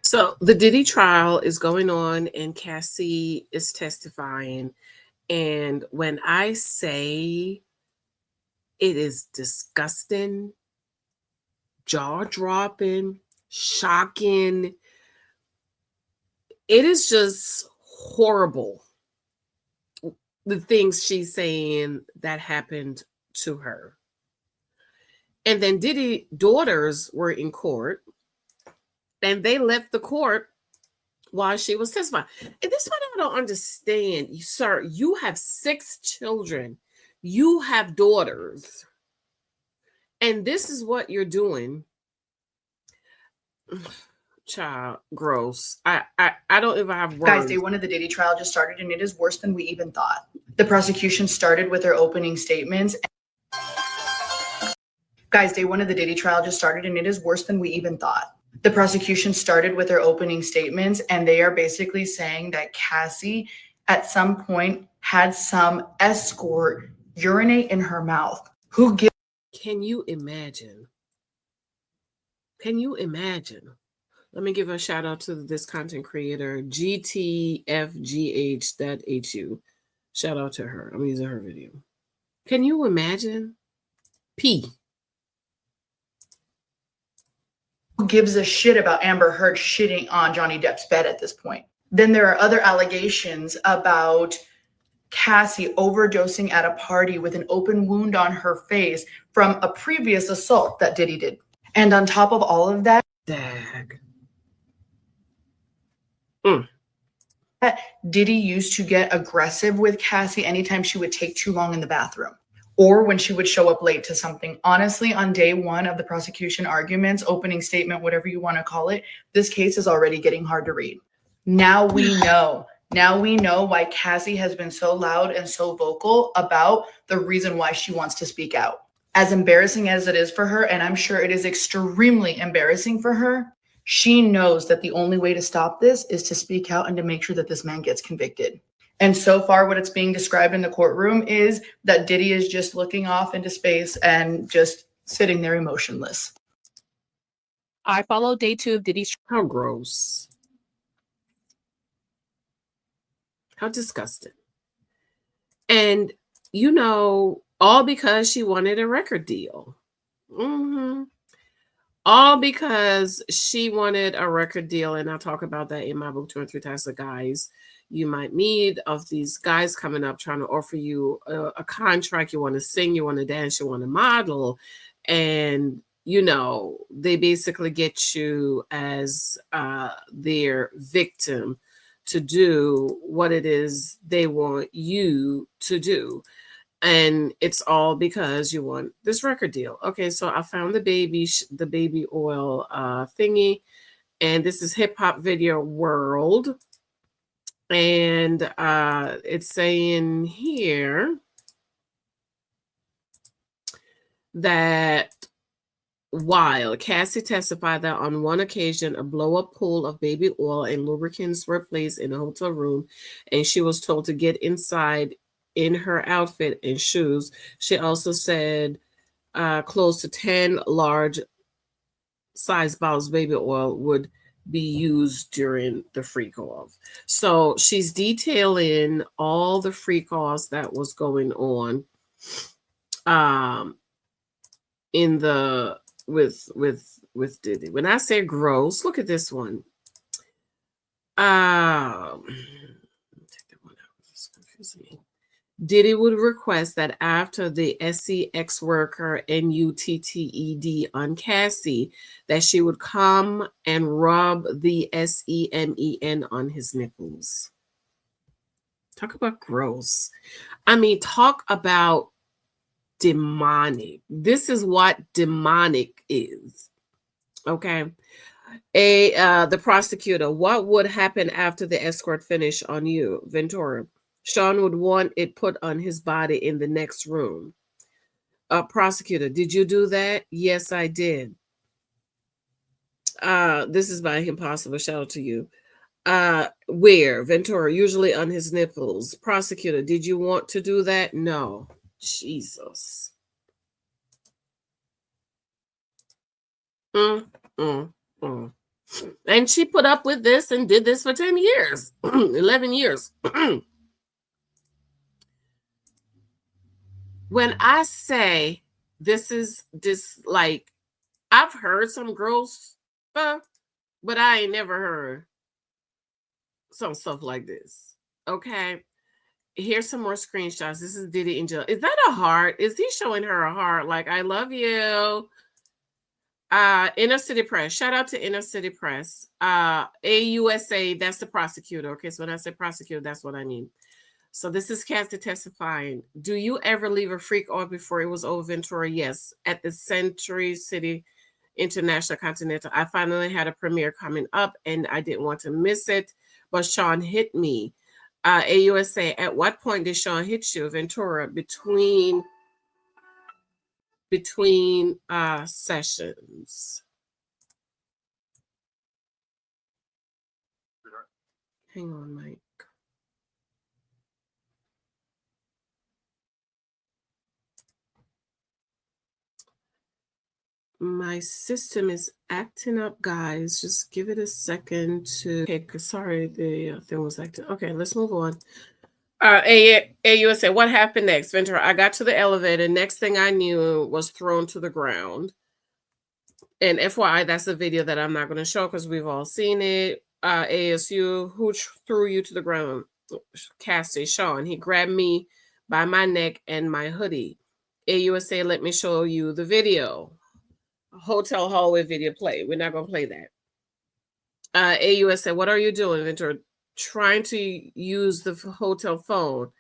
So the Diddy trial is going on, and Cassie is testifying. And when I say it is disgusting, jaw dropping, shocking, it is just horrible. The things she's saying that happened to her. And then Diddy daughters were in court, and they left the court while she was testifying. And this one I don't understand. You, sir, you have 6 children. You have daughters. And this is what you're doing. Child, gross. I don't even have Guys, words. day one of the Diddy trial just started, and it is worse than we even thought. The prosecution started with their opening statements. Guys, day one of the Diddy trial just started, and it is worse than we even thought. The prosecution started with their opening statements, and they are basically saying that Cassie at some point had some escort urinate in her mouth. Who gives? Can you imagine? Can you imagine? Let me give a shout out to this content creator, GTFGH.HU. Shout out to her. I'm using her video. Can you imagine? P. Who gives a shit about Amber Heard shitting on Johnny Depp's bed at this point? Then there are other allegations about Cassie overdosing at a party with an open wound on her face from a previous assault that Diddy did. And on top of all of that, Dag. Diddy used to get aggressive with Cassie anytime she would take too long in the bathroom or when she would show up late to something. Honestly, on day one of the prosecution arguments, opening statement, whatever you want to call it, this case is already getting hard to read. Now we know. Now we know why Cassie has been so loud and so vocal about the reason why she wants to speak out. As embarrassing as it is for her, and I'm sure it is extremely embarrassing for her, she knows that the only way to stop this is to speak out and to make sure that this man gets convicted. And so far, what it's being described in the courtroom is that Diddy is just looking off into space and just sitting there emotionless. I follow day 2 of Diddy's. How gross. How disgusting. And, you know, all because she wanted a record deal. All because she wanted a record deal. And I'll talk about that in my book, 23 Types of Guys You Might Meet, of these guys coming up trying to offer you a contract. You want to sing, you want to dance, you want to model. And, you know, they basically get you as their victim to do what it is they want you to do. And it's all because you want this record deal. Okay, so I found the baby oil thingy, and this is Hip Hop Video World, and it's saying here that while Cassie testified that on one occasion a blow-up pool of baby oil and lubricants were placed in a hotel room, and she was told to get inside in her outfit and shoes. She also said close to 10 large size bottles of baby oil would be used during the freak off. So she's detailing all the freak offs that was going on in the with Diddy. When I say gross, look at this one. Take that one out. It's confusing me. Diddy would request that after the SCX worker NUTTED on Cassie, that she would come and rub the SEMEN on his nipples. Talk about gross. I mean, talk about demonic. This is what demonic is. Okay. The prosecutor, what would happen after the escort finish on you, Ventura? Sean would want it put on his body in the next room. Prosecutor, did you do that? Yes, I did. This is by Impossible. Shout out to you. Where? Ventura, usually on his nipples. Prosecutor, did you want to do that? No. Jesus. And she put up with this and did this for 10 years, 11 years. When I say this is this, like, I've heard some gross stuff, but I ain't never heard some stuff like this. Okay. Here's some more screenshots. This is Diddy in jail. Is that a heart? Is he showing her a heart? Like, I love you. Inner City Press. Shout out to Inner City Press. AUSA, that's the prosecutor. Okay, so when I say prosecutor, that's what I mean. So this is Cassie testifying. Do you ever leave a freak off before it was over, Ventura? Yes. At the Century City International Continental. I finally had a premiere coming up and I didn't want to miss it, but Sean hit me. AUSA, at what point did Sean hit you, Ventura? Between sessions. Hang on, Mike. My system is acting up, guys. Just give it a second to. Okay, sorry, the thing was acting. Okay, let's move on. AUSA, what happened next, Ventura? I got to the elevator. Next thing I knew was thrown to the ground. And FYI, that's a video that I'm not going to show because we've all seen it. ASU, who threw you to the ground? Cassie, Sean. He grabbed me by my neck and my hoodie. AUSA, let me show you the video. Hotel hallway video play. We're not going to play that. AUSA, what are you doing, Ventura? Trying to use the hotel phone.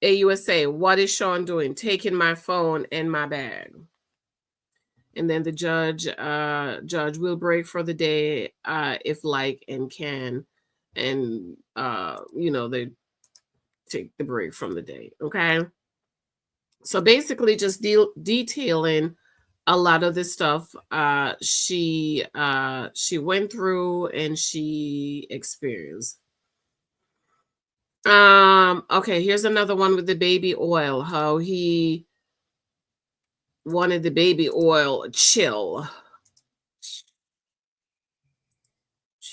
AUSA, what is Sean doing? Taking my phone and my bag. And then the judge will break for the day if like and can. And, they take the break from the day. Okay. So basically just detailing a lot of this stuff she went through and she experienced. Okay, here's another one with the baby oil, how he wanted the baby oil chill.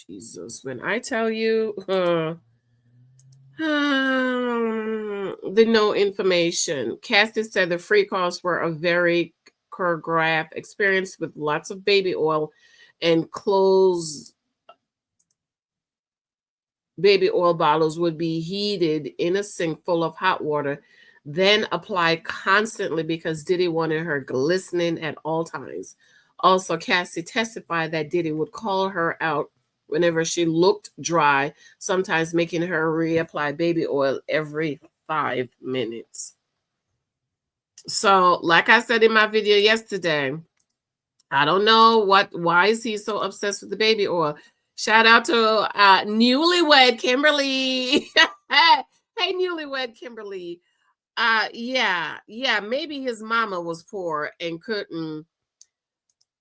Jesus, when I tell you the no information. Cassie said the free calls were a very choreographed experience with lots of baby oil and clothes. Baby oil bottles would be heated in a sink full of hot water, then applied constantly because Diddy wanted her glistening at all times. Also, Cassie testified that Diddy would call her out whenever she looked dry, sometimes making her reapply baby oil every 5 minutes. So, like I said in my video yesterday, I don't know why is he so obsessed with the baby oil? Shout out to newlywed Kimberly. Hey, newlywed Kimberly. Yeah, maybe his mama was poor and couldn't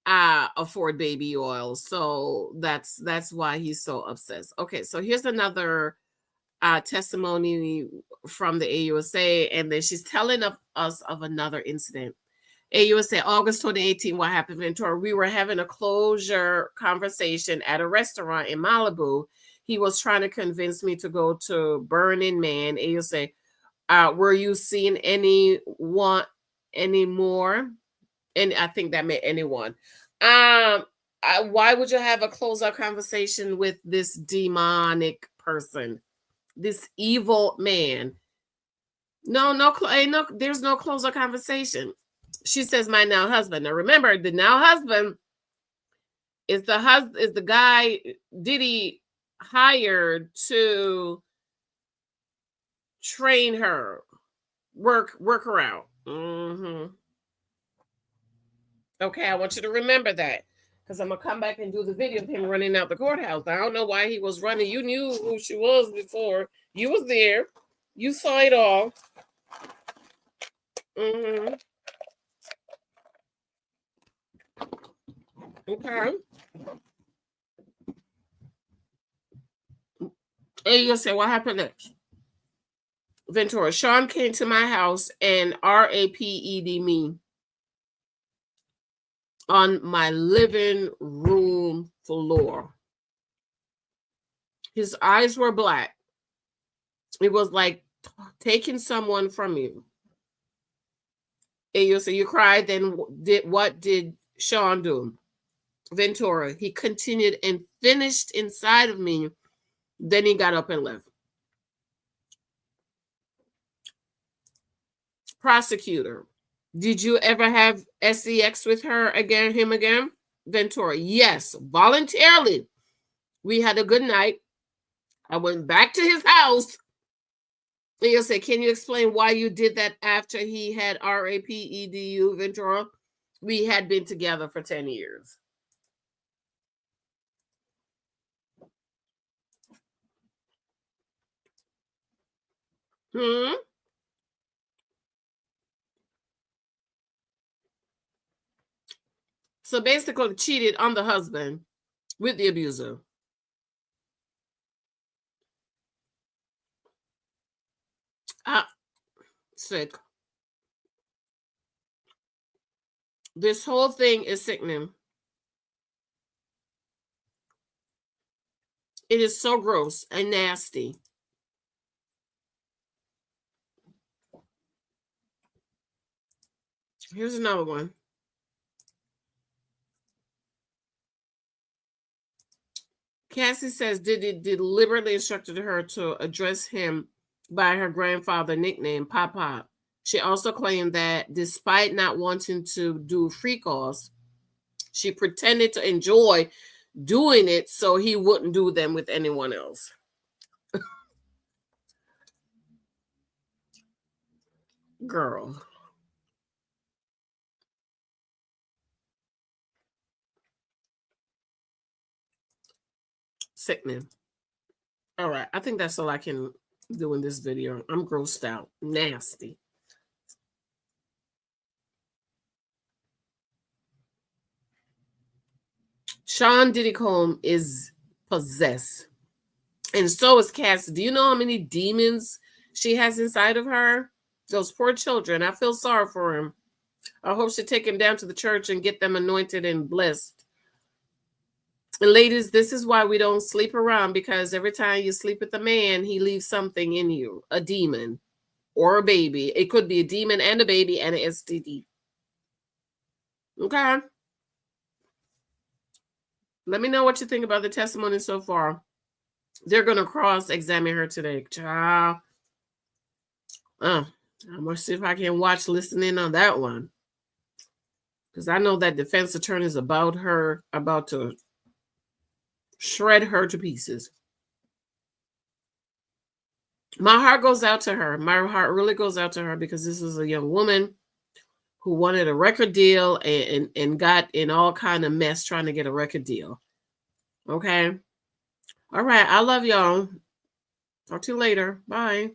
afford baby oil. So that's why he's so obsessed. Okay, so here's another testimony from the AUSA, and then she's telling us of another incident. AUSA, August 2018, what happened, Ventura? We were having a closure conversation at a restaurant in Malibu. He was trying to convince me to go to Burning Man. AUSA, were you seeing anyone anymore? And I think that meant anyone. Why would you have a closeout conversation with this demonic person, this evil man? No, there's no closeout conversation. She says, my now husband. Now remember, the now husband is the guy Diddy hired to train her, work her out. Okay, I want you to remember that because I'm gonna come back and do the video of him running out the courthouse. I don't know why he was running. You knew who she was before. You was there. You saw it all. Okay. And you'll say, what happened next? Ventura, Sean came to my house and raped me on my living room floor. His eyes were black. It was like taking someone from you. And you say you cried, then what did Sean do? Ventura. He continued and finished inside of me. Then he got up and left. Prosecutor. Did you ever have sex with him again? Ventura. Yes, voluntarily. We had a good night. I went back to his house. And you'll say, can you explain why you did that after he had RAPEDU, Ventura? We had been together for 10 years. So basically cheated on the husband with the abuser. Sick. This whole thing is sickening. It is so gross and nasty. Here's another one. Cassie says Diddy deliberately instructed her to address him by her grandfather nickname, Papa. She also claimed that despite not wanting to do free calls, she pretended to enjoy doing it so he wouldn't do them with anyone else. Girl. Sickening. All right. I think that's all I can do in this video. I'm grossed out. Nasty. Sean Diddy Combs is possessed. And so is Cassie. Do you know how many demons she has inside of her? Those poor children. I feel sorry for him. I hope she take him down to the church and get them anointed and blessed. And ladies, this is why we don't sleep around, because every time you sleep with a man, he leaves something in you, a demon or a baby. It could be a demon and a baby and an STD. Okay? Let me know what you think about the testimony so far. They're going to cross-examine her today. Child. I'm going to see if I can listen in on that one. Because I know that defense attorney is about to shred her to pieces. My heart goes out to her. My heart really goes out to her, because this is a young woman who wanted a record deal and got in all kind of mess trying to get a record deal. Okay. All right. I love y'all. Talk to you later. Bye.